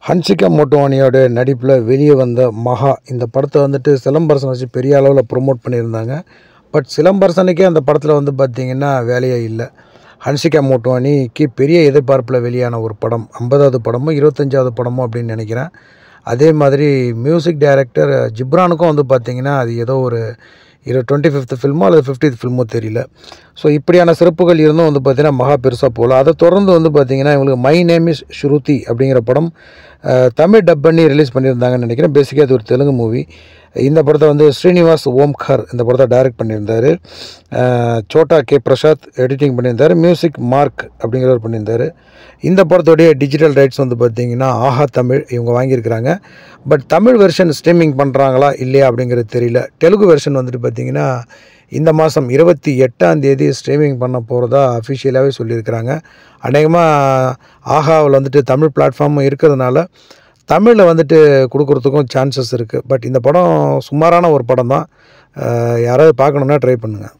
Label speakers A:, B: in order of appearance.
A: ஹன்சிகா மோட்டோவானியோட நடிப்பில் வெளியே வந்த மகா இந்த படத்தை வந்துட்டு சிலம்பரசன் வச்சு பெரிய அளவில் ப்ரொமோட் பண்ணியிருந்தாங்க. பட் சிலம்பரசனுக்கே அந்த படத்தில் வந்து பார்த்திங்கன்னா வேலையே இல்லை. ஹன்சிகா மோட்டோவானிக்கு பெரிய எதிர்பார்ப்பில் வெளியான ஒரு படம், 50வது படமோ 25வது படமோ அப்படின்னு நினைக்கிறேன். அதே மாதிரி மியூசிக் டைரக்டர் ஜிப்ரானுக்கும் வந்து பார்த்திங்கன்னா அது ஏதோ ஒரு 25th ஃபில்மோ அல்லது 50th ஃபில்மோ தெரியல. ஸோ இப்படியான சிறப்புகள் இருந்தும் வந்து பார்த்திங்கன்னா மகா பெருசாக போகல. அதை தொடர்ந்து வந்து பார்த்திங்கன்னா இவங்களுக்கு மை நேம் இஸ் ஸ்ருதி அப்படிங்கிற படம் தமிழ் டப் பண்ணி ரிலீஸ் பண்ணியிருந்தாங்கன்னு நினைக்கிறேன். பேசிக்காக அது ஒரு தெலுங்கு மூவி. இந்த படத்தை வந்து ஸ்ரீனிவாஸ் ஓம்கார் இந்த படத்தை டைரக்ட் பண்ணியிருந்தார். சோட்டா கே பிரசாத் எடிட்டிங் பண்ணியிருந்தார். மியூசிக் மார்க் அப்படிங்கிறவர் பண்ணியிருந்தார். இந்த படத்தோடைய டிஜிட்டல் ரைட்ஸ் வந்து பார்த்திங்கன்னா ஆஹா தமிழ் இவங்க வாங்கியிருக்கிறாங்க. பட் தமிழ் வெர்ஷன் ஸ்ட்ரீமிங் பண்ணுறாங்களா இல்லையா அப்படிங்கிறது தெரியல. தெலுங்கு வெர்ஷன் வந்துட்டு பார்த்திங்கன்னா இந்த மாதம் 28ஆம் தேதி ஸ்ட்ரீமிங் பண்ண போகிறதா அஃபிஷியலாகவே சொல்லியிருக்கிறாங்க. அநேகமாக ஆஹாவில் வந்துட்டு தமிழ் பிளாட்ஃபார்மும் இருக்கிறதுனால தமிழில் வந்துட்டு கொடுக்குறதுக்கும் சான்சஸ் இருக்குது. பட் இந்த படம் சுமாரான ஒரு படம் தான். யாராவது பார்க்கணுன்னா ட்ரை பண்ணுங்கள்.